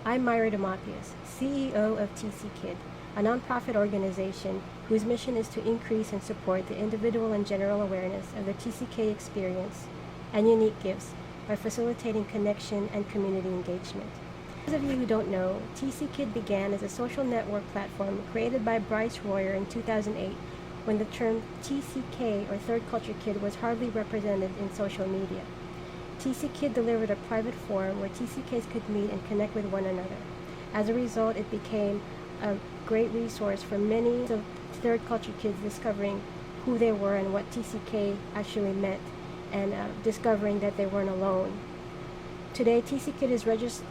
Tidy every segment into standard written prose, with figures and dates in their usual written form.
I'm Myra Dumapias, CEO of TCKid, a nonprofit organization whose mission is to increase and support the individual and general awareness of the TCK experience and unique gifts by facilitating connection and community engagement. For those of you who don't know, TCKid began as a social network platform created by Brice Royer in 2008 when the term TCK, or Third Culture Kid, was hardly represented in social media. TCKid delivered a private forum where TCKs could meet and connect with one another. As a result, it became a great resource for many of third culture kids discovering who they were and what TCK actually meant, and discovering that they weren't alone. Today, TCKid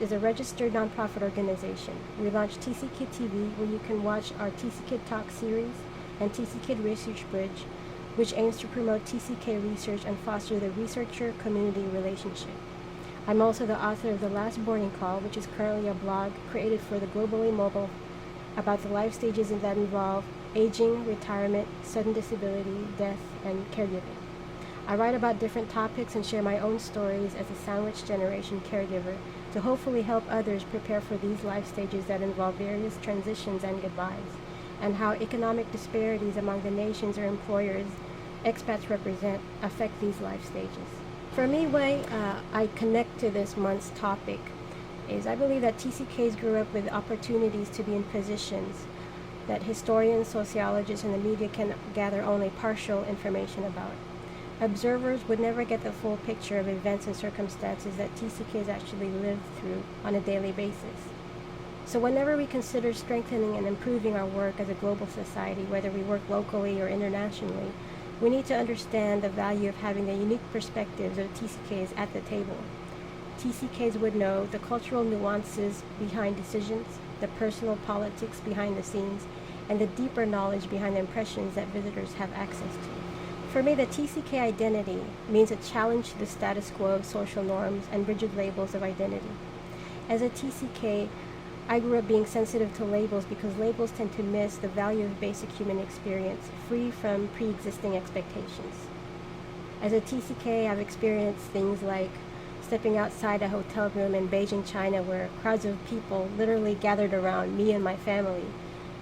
is a registered nonprofit organization. We launched TCKid TV, where you can watch our TCKid Talk series, and TCKid Research Bridge, which aims to promote TCK research and foster the researcher-community relationship. I'm also the author of The Last Boarding Call, which is currently a blog created for the Globally Mobile about the life stages that involve aging, retirement, sudden disability, death, and caregiving. I write about different topics and share my own stories as a sandwich generation caregiver to hopefully help others prepare for these life stages that involve various transitions and goodbyes, and how economic disparities among the nations or employers expats represent affect these life stages. For me, why I connect to this month's topic is I believe that TCKs grew up with opportunities to be in positions that historians, sociologists, and the media can gather only partial information about. Observers would never get the full picture of events and circumstances that TCKs actually live through on a daily basis. So whenever we consider strengthening and improving our work as a global society, whether we work locally or internationally, we need to understand the value of having the unique perspectives of TCKs at the table. TCKs would know the cultural nuances behind decisions, the personal politics behind the scenes, and the deeper knowledge behind the impressions that visitors have access to. For me, the TCK identity means a challenge to the status quo of social norms and rigid labels of identity. As a TCK, I grew up being sensitive to labels because labels tend to miss the value of basic human experience, free from pre-existing expectations. As a TCK, I've experienced things like stepping outside a hotel room in Beijing, China, where crowds of people literally gathered around me and my family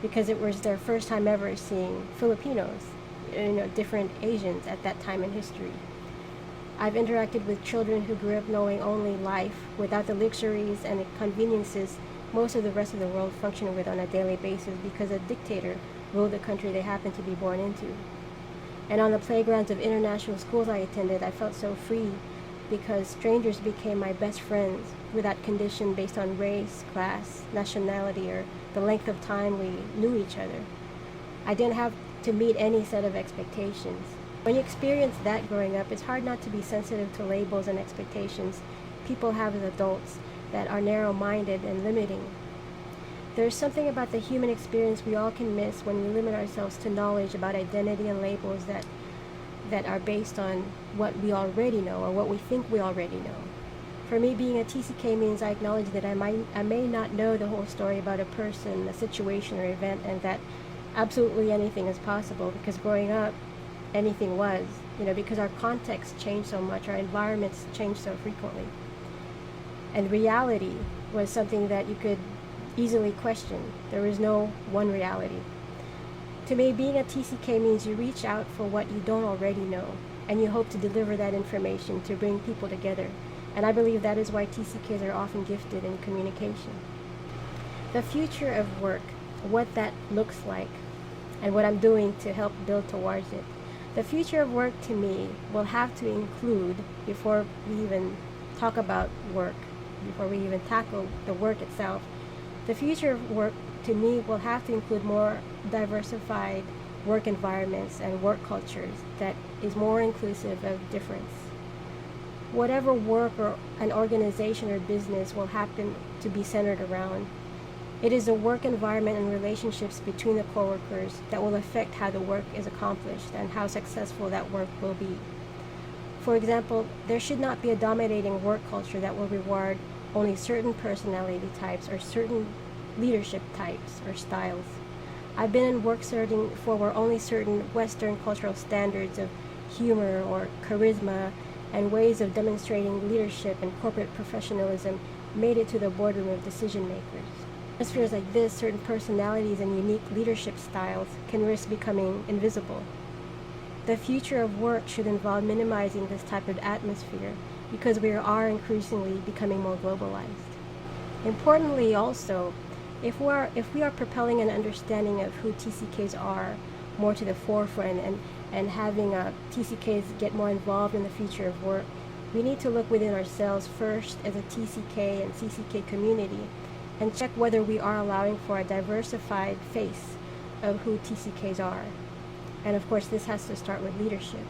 because it was their first time ever seeing Filipinos, different Asians at that time in history. I've interacted with children who grew up knowing only life without the luxuries and the conveniences most of the rest of the world function with on a daily basis because a dictator ruled the country they happened to be born into. And on the playgrounds of international schools I attended, I felt so free because strangers became my best friends without condition based on race, class, nationality, or the length of time we knew each other. I didn't have to meet any set of expectations. When you experience that growing up, it's hard not to be sensitive to labels and expectations people have as adults that are narrow-minded and limiting. There's something about the human experience we all can miss when we limit ourselves to knowledge about identity and labels that are based on what we already know or what we think we already know. For me, being a TCK means I acknowledge that I may not know the whole story about a person, a situation, or event, and that absolutely anything is possible because growing up, anything was, because our context changed so much, our environments changed so frequently. And reality was something that you could easily question. There was no one reality. To me, being a TCK means you reach out for what you don't already know, and you hope to deliver that information to bring people together. And I believe that is why TCKs are often gifted in communication. The future of work, what that looks like, and what I'm doing to help build towards it. The future of work to me will have to include, before we even talk about work, before we even tackle the work itself, the future of work to me will have to include more diversified work environments and work cultures that is more inclusive of difference. Whatever work or an organization or business will happen to be centered around, it is the work environment and relationships between the coworkers that will affect how the work is accomplished and how successful that work will be. For example, there should not be a dominating work culture that will reward only certain personality types or certain leadership types or styles. I've been in work setting for where only certain Western cultural standards of humor or charisma and ways of demonstrating leadership and corporate professionalism made it to the boardroom of decision makers. In atmospheres like this, certain personalities and unique leadership styles can risk becoming invisible. The future of work should involve minimizing this type of atmosphere because we are increasingly becoming more globalized. Importantly also, if we are propelling an understanding of who TCKs are more to the forefront and having TCKs get more involved in the future of work, we need to look within ourselves first as a TCK and CCK community and check whether we are allowing for a diversified face of who TCKs are. And of course, this has to start with leadership.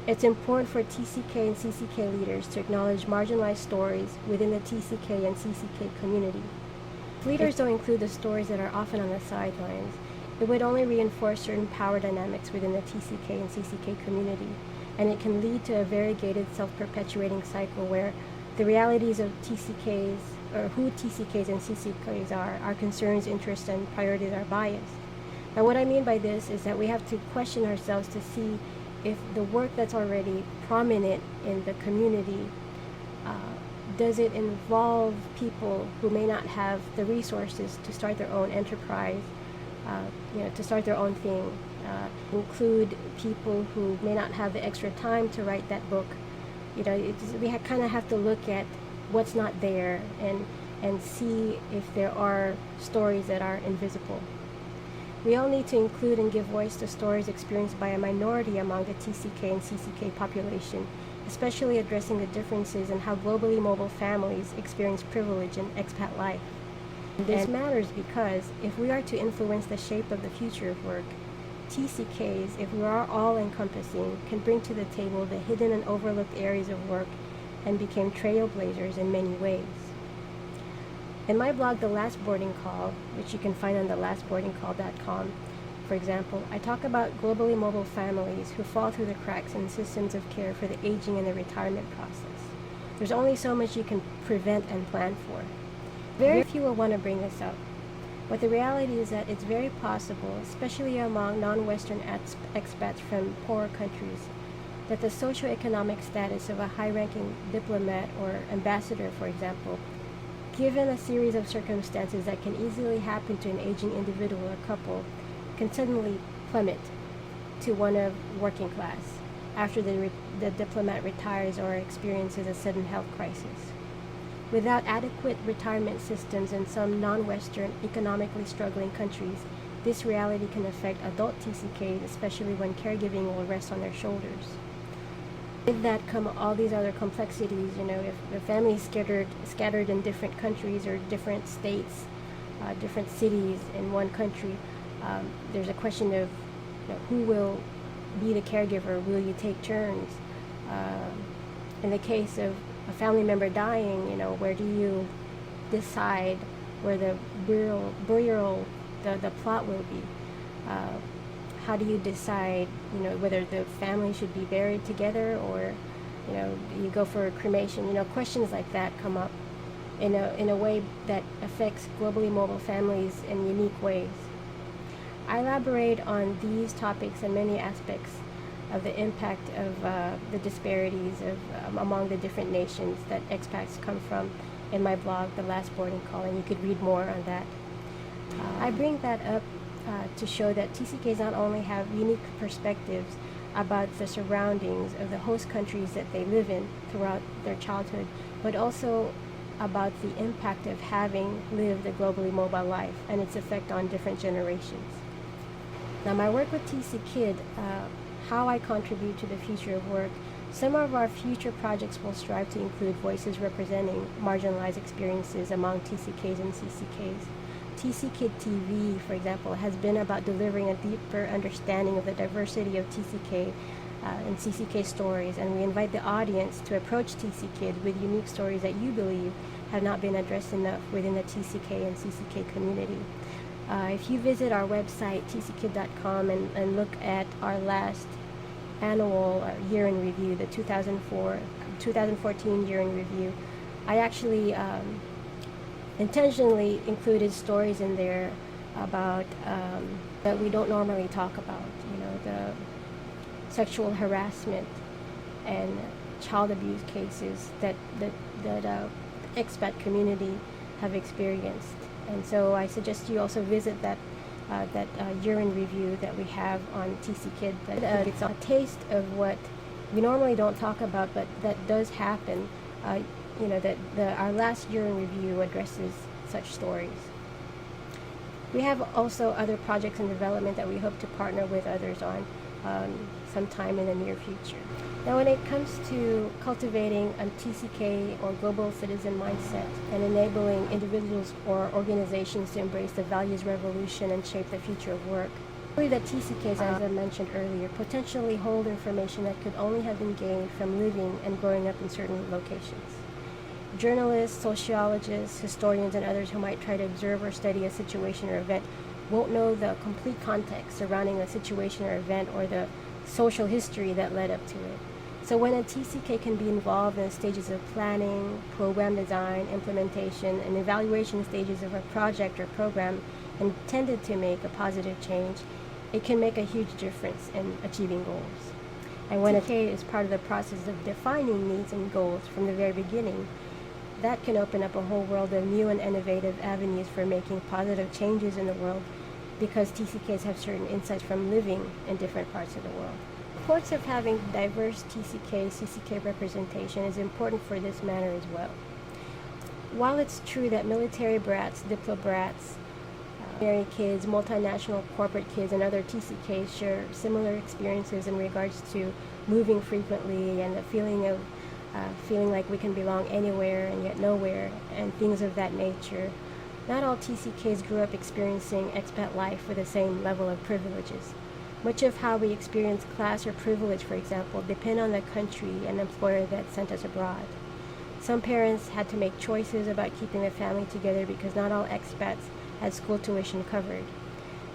It's important for TCK and CCK leaders to acknowledge marginalized stories within the TCK and CCK community. If leaders don't include the stories that are often on the sidelines, it would only reinforce certain power dynamics within the TCK and CCK community, and it can lead to a variegated self-perpetuating cycle where the realities of TCKs, or who TCKs and CCKs are, our concerns, interests, and priorities are biased. Now, what I mean by this is that we have to question ourselves to see if the work that's already prominent in the community, does it involve people who may not have the resources to start their own enterprise, to start their own thing, include people who may not have the extra time to write that book. We kind of have to look at what's not there and see if there are stories that are invisible. We all need to include and give voice to stories experienced by a minority among the TCK and CCK population, especially addressing the differences in how globally mobile families experience privilege in expat life. This matters because if we are to influence the shape of the future of work, TCKs, if we are all-encompassing, can bring to the table the hidden and overlooked areas of work and become trailblazers in many ways. In my blog, The Last Boarding Call, which you can find on thelastboardingcall.com, for example, I talk about globally mobile families who fall through the cracks in systems of care for the aging and the retirement process. There's only so much you can prevent and plan for. Very few will want to bring this up, but the reality is that it's very possible, especially among non-Western expats from poorer countries, that the socioeconomic status of a high-ranking diplomat or ambassador, for example, given a series of circumstances that can easily happen to an aging individual or couple, can suddenly plummet to one of working class after the diplomat retires or experiences a sudden health crisis. Without adequate retirement systems in some non-Western economically struggling countries, this reality can affect adult TCKs, especially when caregiving will rest on their shoulders. With that come all these other complexities. If the family is scattered in different countries or different states, different cities in one country, there's a question of who will be the caregiver. Will you take turns? In the case of a family member dying, where do you decide where the burial, the plot will be? How do you decide, whether the family should be buried together or, you go for a cremation? Questions like that come up in a way that affects globally mobile families in unique ways. I elaborate on these topics and many aspects of the impact of the disparities among the different nations that expats come from in my blog, The Last Boarding Call, and you could read more on that. I bring that up to show that TCKs not only have unique perspectives about the surroundings of the host countries that they live in throughout their childhood, but also about the impact of having lived a globally mobile life and its effect on different generations. Now, my work with TCKid, how I contribute to the future of work, some of our future projects will strive to include voices representing marginalized experiences among TCKs and CCKs. TCKid TV, for example, has been about delivering a deeper understanding of the diversity of TCK and CCK stories, and we invite the audience to approach TCKid with unique stories that you believe have not been addressed enough within the TCK and CCK community. If you visit our website, tckid.com, and look at our last annual year in review, the 2014 year in review, I actually intentionally included stories in there about that we don't normally talk about, the sexual harassment and child abuse cases that expat community have experienced. And so I suggest you also visit that year-in review that we have on TCKid. It's a taste of what we normally don't talk about, but that does happen. Our last year-in review addresses such stories. We have also other projects in development that we hope to partner with others on sometime in the near future. Now, when it comes to cultivating a TCK or global citizen mindset and enabling individuals or organizations to embrace the values revolution and shape the future of work, I believe that TCKs, as I mentioned earlier, potentially hold information that could only have been gained from living and growing up in certain locations. Journalists, sociologists, historians, and others who might try to observe or study a situation or event won't know the complete context surrounding the situation or event or the social history that led up to it. So when a TCK can be involved in the stages of planning, program design, implementation, and evaluation stages of a project or program intended to make a positive change, it can make a huge difference in achieving goals. And when a TCK is part of the process of defining needs and goals from the very beginning, that can open up a whole world of new and innovative avenues for making positive changes in the world, because TCKs have certain insights from living in different parts of the world. The importance of having diverse CCK representation is important for this matter as well. While it's true that military brats, diplobrats, married kids, multinational corporate kids, and other TCKs share similar experiences in regards to moving frequently and the feeling of feeling like we can belong anywhere and yet nowhere, and things of that nature, not all TCKs grew up experiencing expat life with the same level of privileges. Much of how we experience class or privilege, for example, depend on the country and employer that sent us abroad. Some parents had to make choices about keeping the family together because not all expats had school tuition covered.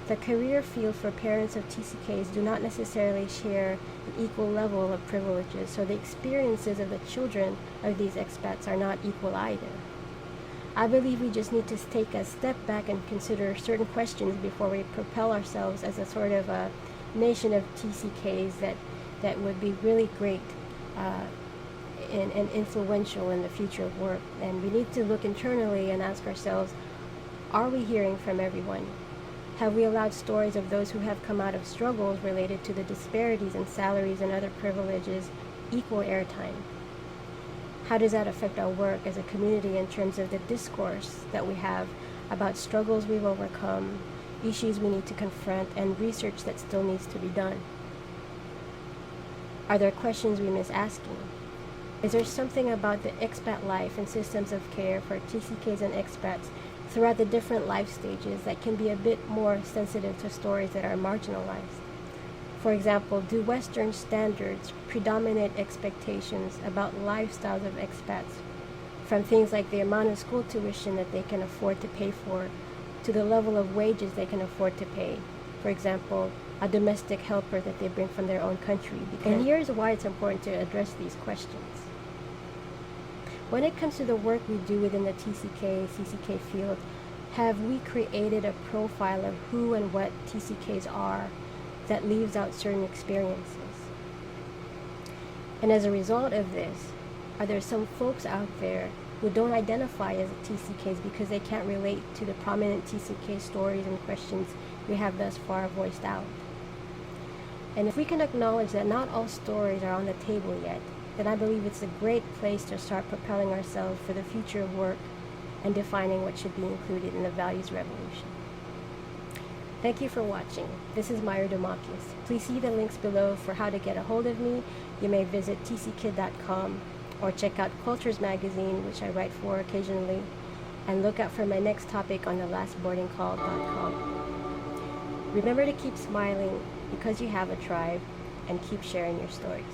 The career field for parents of TCKs do not necessarily share an equal level of privileges, so the experiences of the children of these expats are not equal either. I believe we just need to take a step back and consider certain questions before we propel ourselves as a sort of a nation of TCKs that would be really great and influential in the future of work. And we need to look internally and ask ourselves, are we hearing from everyone? Have we allowed stories of those who have come out of struggles related to the disparities in salaries and other privileges equal airtime? How does that affect our work as a community in terms of the discourse that we have about struggles we've overcome, issues we need to confront, and research that still needs to be done? Are there questions we miss asking? Is there something about the expat life and systems of care for TCKs and expats throughout the different life stages that can be a bit more sensitive to stories that are marginalized? For example, do Western standards predominate expectations about lifestyles of expats, from things like the amount of school tuition that they can afford to pay for, to the level of wages they can afford to pay? For example, a domestic helper that they bring from their own country. And here's why it's important to address these questions. When it comes to the work we do within the CCK field, have we created a profile of who and what TCKs are that leaves out certain experiences? And as a result of this, are there some folks out there who don't identify as TCKs because they can't relate to the prominent TCK stories and questions we have thus far voiced out? And if we can acknowledge that not all stories are on the table yet, then I believe it's a great place to start propelling ourselves for the future of work and defining what should be included in the values revolution. Thank you for watching. This is Myra Dumapias. Please see the links below for how to get a hold of me. You may visit tckid.com or check out Cultures magazine, which I write for occasionally, and look out for my next topic on thelastboardingcall.com. Remember to keep smiling because you have a tribe, and keep sharing your stories.